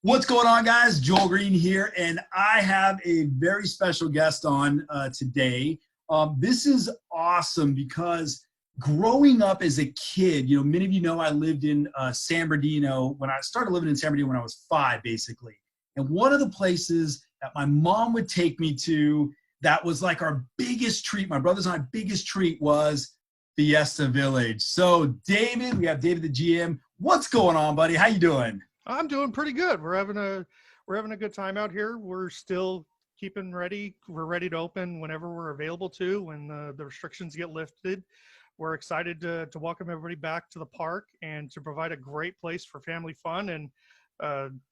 What's going on, guys? Joel Greene here, and I have a very special guest on today. This is awesome because growing up as a kid, many of you know I lived in San Bernardino. When I started living in San Bernardino when I was 5, basically. And one of the places that my mom would take me to that was like our biggest treat, my brother's and my biggest treat, was Fiesta Village. So David, we have David the GM. What's going on, buddy? How you doing? I'm doing pretty good. We're having a good time out here. We're still keeping ready. We're ready to open whenever we're available to, when the restrictions get lifted. We're excited to welcome everybody back to the park and to provide a great place for family fun. And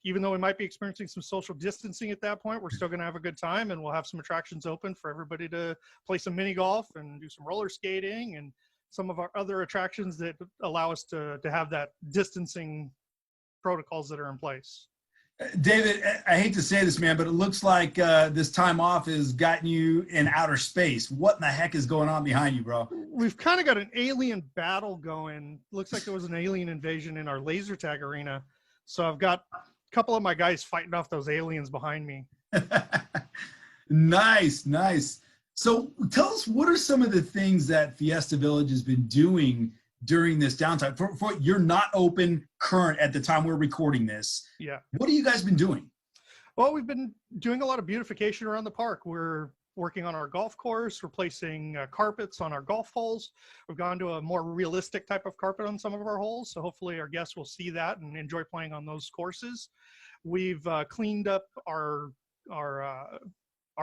even though we might be experiencing some social distancing at that point, we're still going to have a good time, and we'll have some attractions open for everybody to play some mini golf and do some roller skating and some of our other attractions that allow us to have that distancing protocols that are in place. David, I hate to say this, man, but it looks like this time off has gotten you in outer space. What in the heck is going on behind you, bro? We've kind of got an alien battle going. Looks like there was an alien invasion in our laser tag arena. So I've got a couple of my guys fighting off those aliens behind me. Nice. So tell us, what are some of the things that Fiesta Village has been doing during this downtime? For you're not open current at the time we're recording this. Yeah. What have you guys been doing? Well, we've been doing a lot of beautification around the park. We're working on our golf course, replacing carpets on our golf holes. We've gone to a more realistic type of carpet on some of our holes. So hopefully our guests will see that and enjoy playing on those courses. We've cleaned up our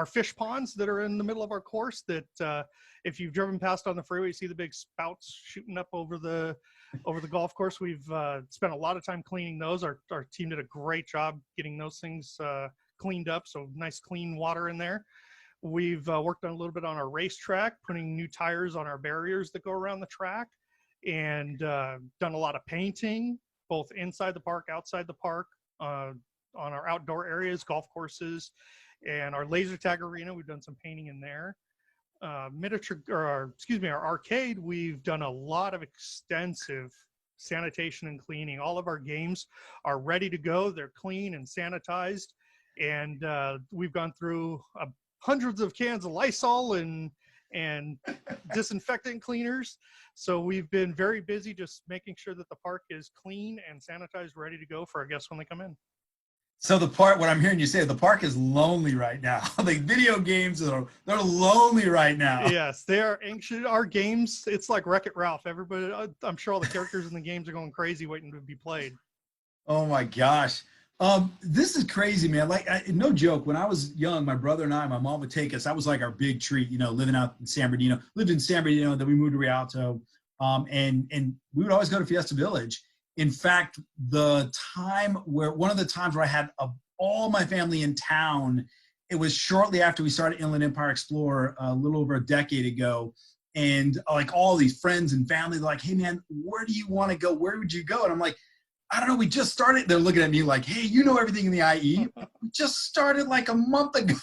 fish ponds that are in the middle of our course that if you've driven past on the freeway, you see the big spouts shooting up over the golf course. We've spent a lot of time cleaning those. Our team did a great job getting those things cleaned up, so nice clean water in there. We've worked on a little bit on our racetrack, putting new tires on our barriers that go around the track, and done a lot of painting, both inside the park, outside the park, on our outdoor areas, golf courses, and our laser tag arena. We've done some painting in there. Our arcade, we've done a lot of extensive sanitation and cleaning. All of our games are ready to go. They're clean and sanitized. And we've gone through hundreds of cans of Lysol and disinfectant cleaners. So we've been very busy just making sure that the park is clean and sanitized, ready to go for our guests when they come in. So what I'm hearing you say, the park is lonely right now. Like video games, they're lonely right now. Yes, they are anxious. Our games, it's like Wreck-It Ralph. Everybody, I'm sure all the characters in the games are going crazy waiting to be played. Oh my gosh. This is crazy, man. Like, no joke, when I was young, my brother and I, my mom would take us. That was like our big treat, living out in San Bernardino. Lived in San Bernardino, then we moved to Rialto. And we would always go to Fiesta Village. In fact, one of the times where I had all my family in town, it was shortly after we started Inland Empire Explorer a little over a decade ago. And like all these friends and family, they're like, hey man, where do you want to go? Where would you go? And I'm like, I don't know, we just started. They're looking at me like, hey, you know everything in the IE. We just started like a month ago.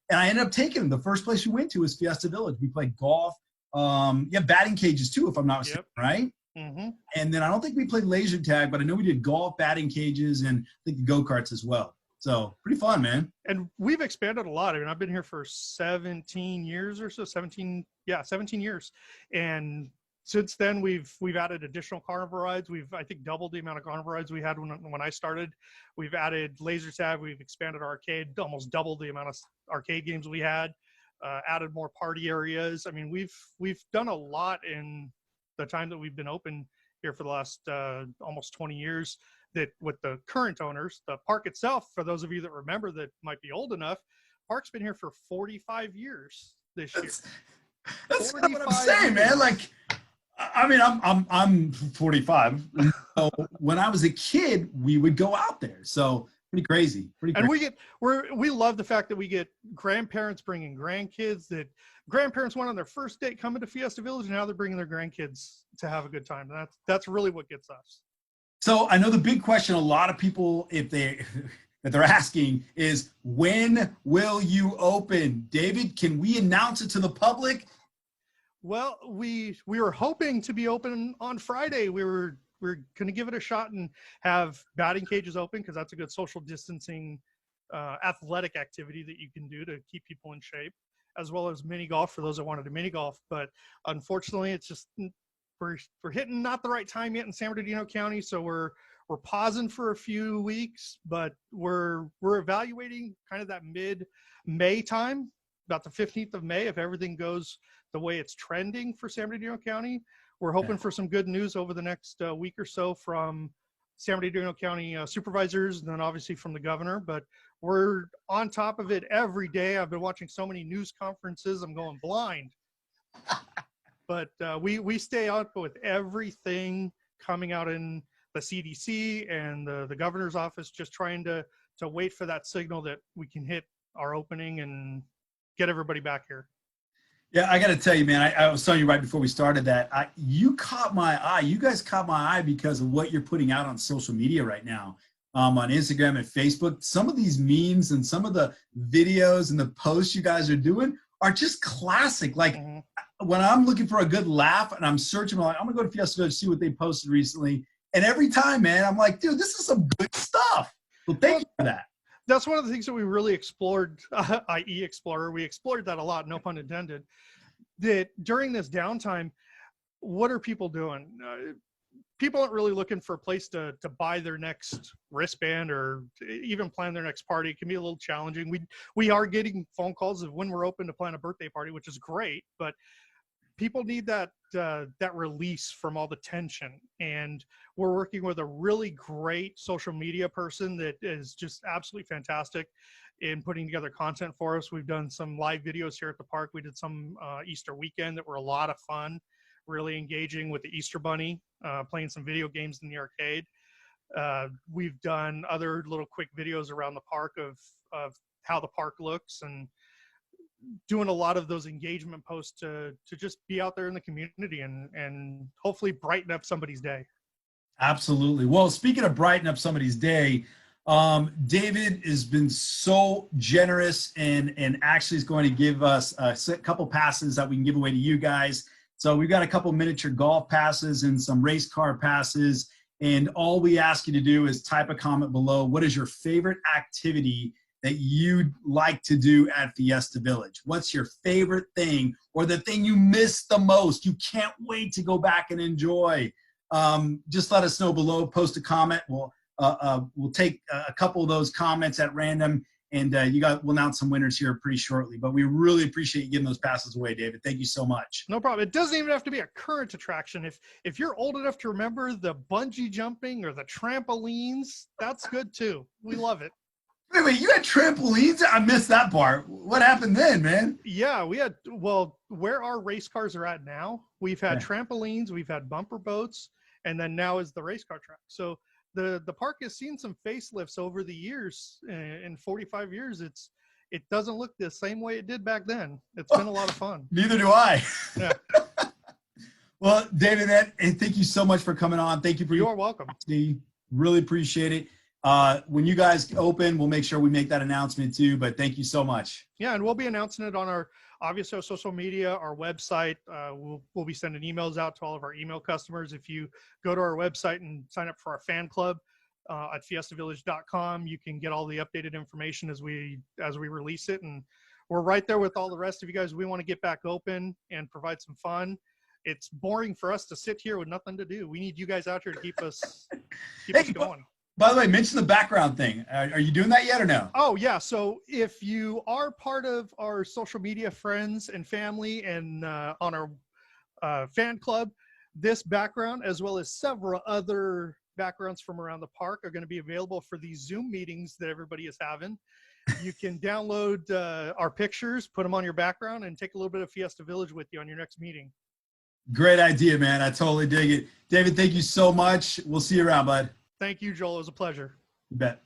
And I ended up taking them. The first place we went to was Fiesta Village. We played golf. Batting cages too, if I'm not mistaken, right? Mm-hmm. And then I don't think we played laser tag, but I know we did golf, batting cages, and I think the go-karts as well. So pretty fun, man. And we've expanded a lot. I mean, I've been here for 17 years or so, 17 years. And since then, we've added additional carnival rides. We've, I think, doubled the amount of carnival rides we had when I started. We've added laser tag. We've expanded our arcade, almost doubled the amount of arcade games we had, added more party areas. I mean, we've done a lot in the time that we've been open here for the last almost 20 years. That with the current owners, the park itself, for those of you that remember that might be old enough, park's been here for 45 years this year. That's what I'm saying, man. Like, I mean, I'm 45. So when I was a kid, we would go out there. So pretty crazy. And we love the fact that we get grandparents bringing grandkids, that grandparents went on their first date coming to Fiesta Village, and now they're bringing their grandkids to have a good time. And that's really what gets us. So I know the big question a lot of people, if they're asking, is when will you open? David, can we announce it to the public? Well, we were hoping to be open on Friday. We were we're going to give it a shot and have batting cages open, because that's a good social distancing athletic activity that you can do to keep people in shape, as well as mini golf for those that want to do mini golf. But unfortunately, it's just we're hitting not the right time yet in San Bernardino County, so we're pausing for a few weeks, but we're evaluating kind of that mid-May time, about the 15th of May, if everything goes the way it's trending for San Bernardino County. We're hoping for some good news over the next week or so from San Bernardino County supervisors, and then obviously from the governor. But we're on top of it every day. I've been watching so many news conferences, I'm going blind. But we stay up with everything coming out in the CDC and the governor's office, just trying to wait for that signal that we can hit our opening and get everybody back here. Yeah, I got to tell you, man, I was telling you right before we started that you caught my eye. You guys caught my eye because of what you're putting out on social media right now, on Instagram and Facebook. Some of these memes and some of the videos and the posts you guys are doing are just classic. Like when I'm looking for a good laugh and I'm searching, I'm like, I'm going to go to Fiesta Village, see what they posted recently. And every time, man, I'm like, dude, this is some good stuff. Well, thank you for that. That's one of the things that we really explored, i.e. Explorer. We explored that a lot, no pun intended, that during this downtime, what are people doing? People aren't really looking for a place to buy their next wristband or even plan their next party. It can be a little challenging. We are getting phone calls of when we're open to plan a birthday party, which is great, but people need that release from all the tension. And we're working with a really great social media person that is just absolutely fantastic in putting together content for us. We've done some live videos here at the park. We did some Easter weekend that were a lot of fun, really engaging with the Easter Bunny, playing some video games in the arcade. We've done other little quick videos around the park of how the park looks, and doing a lot of those engagement posts to just be out there in the community and hopefully brighten up somebody's day. Absolutely. Well, speaking of brighten up somebody's day, David has been so generous and actually is going to give us a couple passes that we can give away to you guys. So we've got a couple miniature golf passes and some race car passes. And all we ask you to do is type a comment below. What is your favorite activity that you'd like to do at Fiesta Village? What's your favorite thing, or the thing you miss the most? You can't wait to go back and enjoy. Just let us know below. Post a comment. We'll take a couple of those comments at random, and we'll announce some winners here pretty shortly. But we really appreciate you giving those passes away, David. Thank you so much. No problem. It doesn't even have to be a current attraction. If you're old enough to remember the bungee jumping or the trampolines, that's good too. We love it. Wait, you had trampolines? I missed that part. What happened then, man? Yeah, we had, well, where our race cars are at now, we've had trampolines, we've had bumper boats, and then now is the race car track. So the park has seen some facelifts over the years. In 45 years, it doesn't look the same way it did back then. It's been a lot of fun. Neither do I. Yeah. Well, David, and thank you so much for coming on. Thank you for You're welcome. Really appreciate it. When you guys open, we'll make sure we make that announcement too, but thank you so much. Yeah, and we'll be announcing it on our social media, our website. We'll be sending emails out to all of our email customers. If you go to our website and sign up for our fan club at fiestavillage.com, you can get all the updated information as we release it. And we're right there with all the rest of you guys. We want to get back open and provide some fun. It's boring for us to sit here with nothing to do. We need you guys out here to keep us going. By the way, mention the background thing. Are you doing that yet or no? Oh, yeah. So if you are part of our social media friends and family and on our fan club, this background, as well as several other backgrounds from around the park, are going to be available for these Zoom meetings that everybody is having. You can download our pictures, put them on your background, and take a little bit of Fiesta Village with you on your next meeting. Great idea, man. I totally dig it. David, thank you so much. We'll see you around, bud. Thank you, Joel. It was a pleasure. You bet.